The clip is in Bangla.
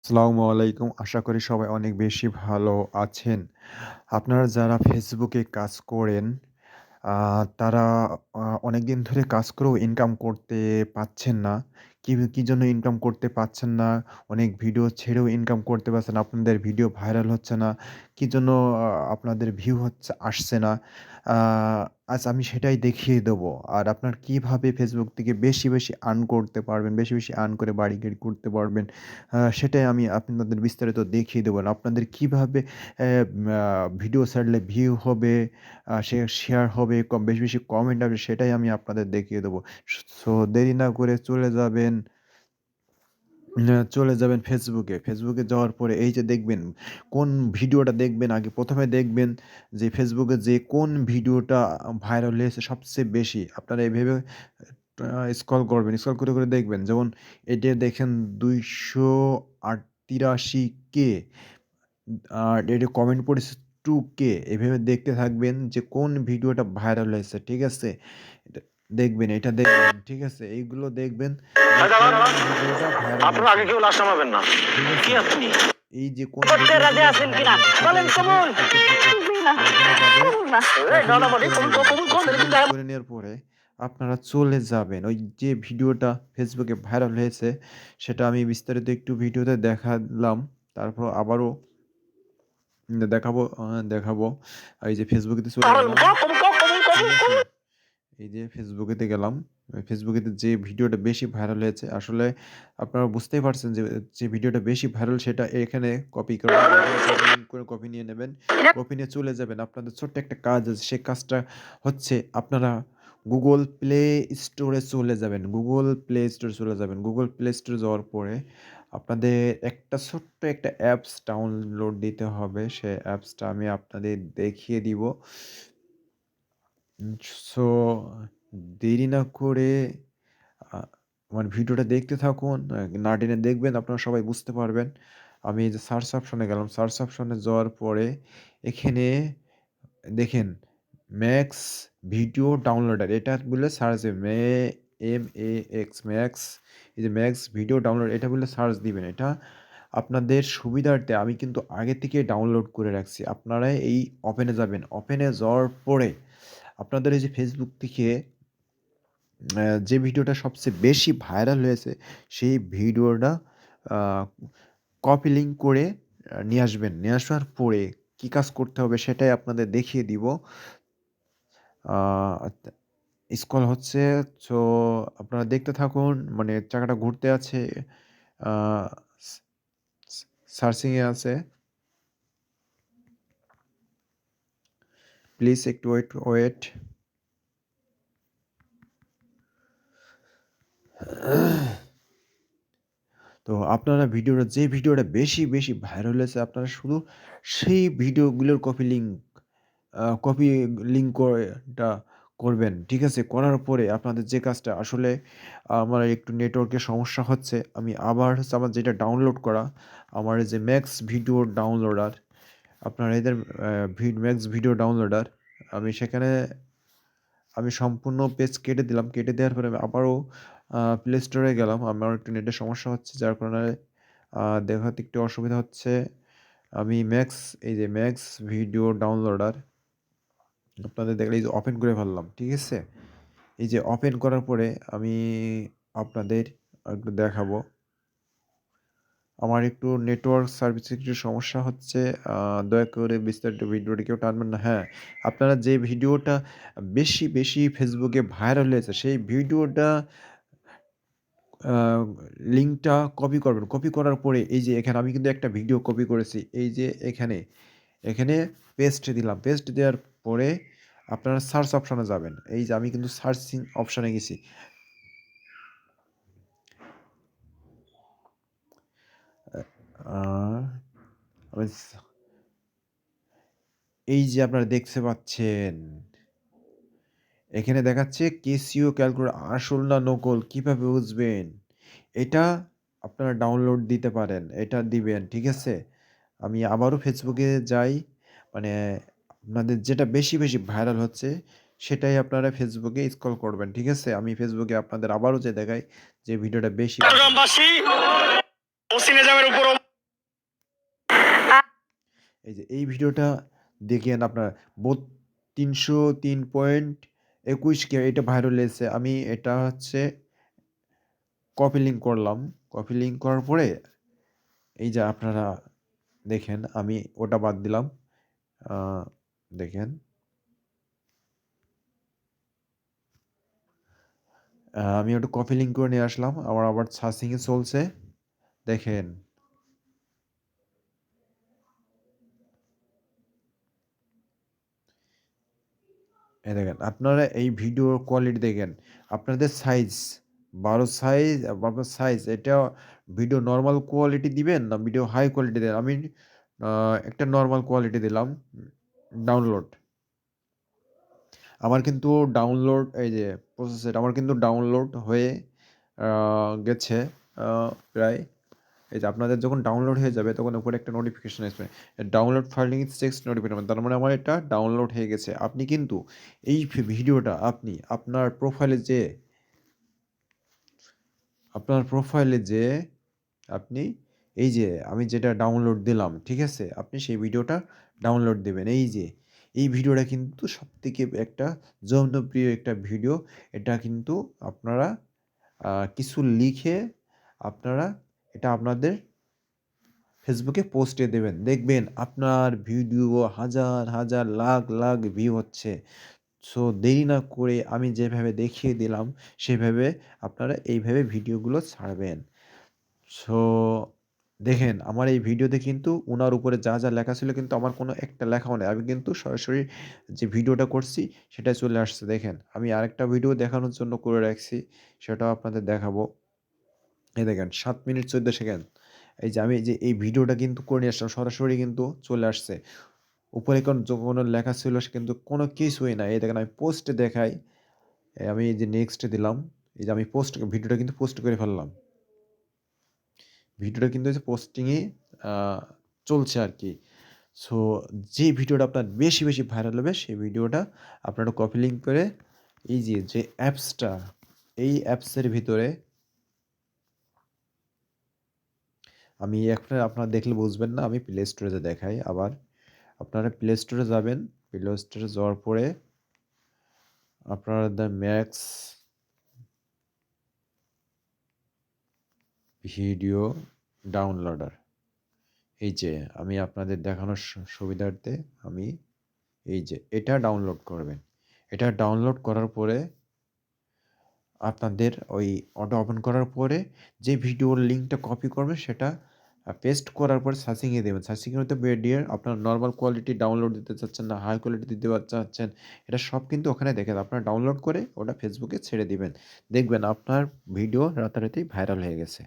আসসালামু আলাইকুম। আশা করি সবাই অনেক বেশি ভালো আছেন। আপনারা যারা ফেসবুকে কাজ করেন, আ তারা অনেকদিন ধরে কাজ করেও ইনকাম করতে পারছেন না। কি জন্য ইনকাম করতে পারছেন না? অনেক ভিডিও ছেড়েও ইনকাম করতে পারছেন না। আপনাদের ভিডিও ভাইরাল হচ্ছে না। কি জন্য আপনাদের ভিউ আসছে না? আ আজ আমি সেটাই দেখিয়ে দেবো। আর আপনার কিভাবে ফেসবুক থেকে বেশি আর্ন করতে পারবেন, বেশি আর্ন করে বাড়ি-গাড়ি করতে পারবেন, সেটাই আমি আপনাদের বিস্তারিত দেখিয়ে দেবো। আর আপনাদের কিভাবে অ্যা ম্যা ভিডিও ছাড়লে ভিউ হবে, শেয়ার হবে, বেশি কমেন্ট আসবে সেটাই আমি আপনাদের দেখিয়ে দেবো। সো দেরি না করে চলে যাবেন ফেসবুকে। ফেসবুকে যাওয়ার পরে এই যে দেখবেন কোন ভিডিওটা দেখবেন আগে ১ম এ দেখবেন যে ফেসবুকে যে কোন ভিডিওটা ভাইরাল হয়েছে সবচেয়ে বেশি। আপনারা এভাবে স্ক্রল করবেন। স্ক্রল করে দেখবেন। যেমন এটা দেখেন ২৮৩ কে। আর এটা কমেন্ট পড়েছে 2K এভাবে দেখতে থাকবেন যে কোন ভিডিওটা ভাইরাল হয়েছে। ঠিক আছে? এটা এটা দেখবেন। ঠিক আছে? এইগুলো দেখবেন যে দাঁড়ান, কোন দাঁড়ান। ভিডিওটা ভাইরাল আপনার হয়েছে। আগে কেউ লাশ নামাবেন না। ঠিক কি আছে? আপনি? এই যে কোন করতে রাজি ভিডিওগুলো আছেন ভাইরাল কিনা? হয়েছে সেটা বলেন এখানে কবুল। এখানে যাবে এই না, কপি না লিঙ্ক মানে করে কবুল নেবেন। কবুল কপি কোন লিঙ্ক কিন্তু করে নেওয়ার পরে আপনারা চলে যাবেন। ওই যে ভিডিওটা ফেসবুকে ভাইরাল হয়েছে সেটা আমি বিস্তারিত একটু ভিডিওতে দেখালাম। তারপর আবারও দেখাবো। এই যে ফেসবুকেতে চলে গেলাম। ঠিক আছে? এই যে ফেসবুকেতে গেলাম। ফেসবুকেতে যে ভিডিওটা বেশি ভাইরাল হয়েছে আসলে আপনারা বুঝতেই পারছেন যে ভিডিওটা বেশি ভাইরাল সেটা এখানে কপি করে নেবেন। এখানে কপি লিঙ্ক করে কপি নিয়ে নেবেন। কপি নিয়ে চলে যাবেন। আপনাদের ছোট্ট একটা কাজ আছে। সেই কাজটা হচ্ছে আপনারা Google Play Store এ চলে যাবেন। Google Play Store চলে যাবেন। Google Play Store যাওয়ার পরে আপনাদের ছোট্ট একটা অ্যাপস ডাউনলোড দিতে হবে। সেই অ্যাপসটা আমি আপনাদের দেখিয়ে দিব। উম সো দেরি না করে আ আমার ভিডিওটা দেখতে থাকুন। না টেনে দেখবেন আপনারা সবাই বুঝতে পারবেন। আমি এই যে সার্চ অপশনে গেলাম। সার্চ অপশনে যাওয়ার পরে এখানে দেখেন ম্যাক্স ভিডিও ডাউনলোডার এটা বলে সার্চ দিবেন। ম্যাক্স এই যে ম্যাক্স ভিডিও ডাউনলোড এটা বলে সার্চ দিবেন। এটা আপনাদের সুবিধার্থে আমি কিন্তু আগে থেকে ডাউনলোড করে রাখছি। আপনারা এই ওপেনে যাবেন। ওপেনে যাওয়ার পরে আপনাদের এই যে ফেসবুক থেকে যে ভিডিওটা সবচেয়ে বেশি ভাইরাল হয়েছে সেই ভিডিওটা আ কপি লিঙ্ক করে নিয়ে আসবেন। নিয়ে আসার পরে কি কাজ করতে হবে সেটাই আপনাদের দেখিয়ে দিব। আ স্ক্রল হচ্ছে। সো আপনারা দেখতে থাকুন। মানে চাকাটা ঘুরতে আছে। আ স স সার্চিং এ আছে। প্লিজ একটু ওয়েট। তো আপনারা যে ভিডিওটা বেশি ভাইরাল হয়েছে আপনারা শুধু সেই ভিডিওগুলোর কপি লিঙ্ক করে টা করবেন। ঠিক আছে? করার পরে আপনাদের যে কাজটা আসলে আমার একটু নেটওয়ার্কের সমস্যা হচ্ছে। আমি আবার হচ্ছে আমার যেটা ডাউনলোড করা আমার এই যে ম্যাক্স ভিডিও ডাউনলোডার আপনারা এদের ম্যাক্স ভিডিও ডাউনলোডার আমি সেখানে আমি সম্পূর্ণ পেজ কেটে দিলাম। কেটে দেওয়ার পরে আমি আবারও প্লে স্টোরে গেলাম। আমার একটু নেটের সমস্যা হচ্ছে যার কারণে দেখাতে একটু অসুবিধা হচ্ছে। আমি এই যে ম্যাক্স ভিডিও ডাউনলোডার আপনাদের দেখলে এই যে ওপেন করে ফেললাম। ঠিক আছে? এই যে ওপেন করার পরে আমি আপনাদের একটু দেখাবো। আমার একটু নেটওয়ার্ক সার্ভিসের একটু সমস্যা হচ্ছে। আ দয়া করে বিস্তারিত ভিডিওটি কেউ টানবেন না। হ্যাঁ, আপনারা যে ভিডিওটা বেশি ফেসবুকে ভাইরাল হয়েছে সেই ভিডিওটা আ লিঙ্কটা কপি করবেন। কপি করার পরে এই যে এখানে আমি কিন্তু একটা ভিডিও কপি করেছি। এই যে এখানে পেস্ট দিলাম। পেস্ট দেওয়ার পরে আপনারা সার্চ অপশনে যাবেন। এই যে আমি কিন্তু সার্চিং অপশনে গেছি। আ আমি এই যে আপনারা দেখতে পাচ্ছেন, এখানে দেখাচ্ছে ক্যাসিও ক্যালকুলেটর আসল না নকল কিভাবে বুঝবেন? এটা আপনারা ডাউনলোড দিতে পারেন। এটা দিবেন। ঠিক আছে? আমি আবারও ফেসবুকে যাই। মানে আপনাদের যেটা বেশি ভাইরাল হচ্ছে সেটাই আপনারা ফেসবুকে স্ক্রল করবেন। ঠিক আছে? আমি ফেসবুকে আপনাদের আবারও দেখাই যে ভিডিওটা বেশি ভাইরাল হচ্ছে। চট্টগ্রামবাসী ওসি নিজামের উপর এই যে এই ভিডিওটা দেখেন আপনার ৩০৩.২১ কে এটা ভাইরাল হয়েছে। আমি এটা হচ্ছে কপি লিঙ্ক করলাম। কপি লিঙ্ক করার পরে এই যে আপনারা দেখেন আমি ওটা বাদ দিলাম। আ দেখেন। আমি ওটা কপি লিঙ্ক করে নিয়ে আসলাম। আমার আবার সার্চিং এ চলছে। দেখেন। এই দেখেন আপনারা এই ভিডিওর কোয়ালিটি দেখেন। আপনাদের সাইজ ১২ সাইজ ১২ সাইজ এটা ভিডিও নরমাল কোয়ালিটি দিবেন না ভিডিও হাই কোয়ালিটি দিবেন? আমি আ একটা নরমাল কোয়ালিটি দিলাম। ডাউনলোড। আমার কিন্তু ডাউনলোড এই যে প্রসেসর আমার কিন্তু ডাউনলোড হয়ে আ গেছে আ প্রায় এই যে আপনাদের যখন ডাউনলোড হয়ে যাবে তখন উপরে একটা নোটিফিকেশন আসবে। ডাউনলোড ফাইলিং টেক্সট নোটিফিকেশন তার মানে আমার এটা ডাউনলোড হয়ে গেছে। আপনি কিন্তু এই ভিডিওটা আপনি আপনার প্রোফাইলে যেয়ে আপনি এই যে আমি যেটা ডাউনলোড দিলাম, ঠিক আছে? আপনি সেই ভিডিওটা ডাউনলোড দিবেন। এই যে এই ভিডিওটা কিন্তু সবথেকে একটা জনপ্রিয় একটা ভিডিও। এটা কিন্তু আপনারা কিছু লিখে আপনারা এটা আপনাদের ফেসবুকে পোস্টে দেবেন। দেখবেন আপনার ভিডিও হাজার, হাজার, লাখ, লাখ ভিউ হচ্ছে। সো দেরি না করে আমি যেভাবে দেখিয়ে দিলাম সেভাবে আপনারা এইভাবে ভিডিওগুলো ছাড়বেন। সো দেখেন আমার এই ভিডিওতে কিন্তু উনার উপরে যা, যা লেখা ছিল কিন্তু আমার কোনো একটা লেখাও নাই। আমি কিন্তু সরাসরি যে ভিডিওটা করছি সেটাই চলে আসছে দেখেন। আমি আরেকটা ভিডিও দেখানোর জন্য করে রাখছি সেটাও আপনাদের দেখাবো। এই দেখেন ৭ মিনিট ১৪ সেকেন্ড। এই যে আমি এই যে এই ভিডিওটা কিন্তু করে নিয়ে আসলাম সরাসরি কিন্তু চলে আসছে। উপরে কোনো লেখা ছিল সে কিন্তু কোনো কিছুই নাই। এই দেখেন আমি পোস্টে দেখাই। আমি এই যে নেক্সট দিলাম। এই যে আমি ভিডিওটা কিন্তু পোস্ট করে ফেললাম। ভিডিওটা কিন্তু হচ্ছে পোস্টিং এ আ চলছে আরকি। সো যে ভিডিওটা আপনার বেশি, বেশি ভাইরাল হবে সেই ভিডিওটা আপনারা কপি লিঙ্ক করে এই যে অ্যাপসটা এই অ্যাপসের ভিতরে আমি একটা আপনারা দেখলে বুঝবেন না। আমি প্লে স্টোরে যেয়ে দেখাই আবার। আপনারা প্লে স্টোরে যাবেন। প্লে স্টোরে যাওয়ার পরে আপনারা দ্য ম্যাক্স ভিডিও ডাউনলোডার এই যে আমি আপনাদের দেখানোর সুবিধার্থে আমি এই যে এটা ডাউনলোড করবেন। এটা ডাউনলোড করার পরে আপনাদের ওই ওটা ওপেন করার পরে যে ভিডিওর লিঙ্কটা কপি করবেন সেটা পেস্ট করার পরে সার্চিং এ দেবেন। সার্চিং এর মধ্যে দিয়ে আপনার নরমাল কোয়ালিটি ডাউনলোড দিতে চাচ্ছেন না হাই কোয়ালিটি দিতে চাচ্ছেন। এটা সব কিন্তু ওখানে দেখে আপনারা ডাউনলোড করে ওটা ফেসবুকে ছেড়ে দিবেন। দেখবেন আপনার ভিডিও রাতারাতি ভাইরাল হয়ে গেছে।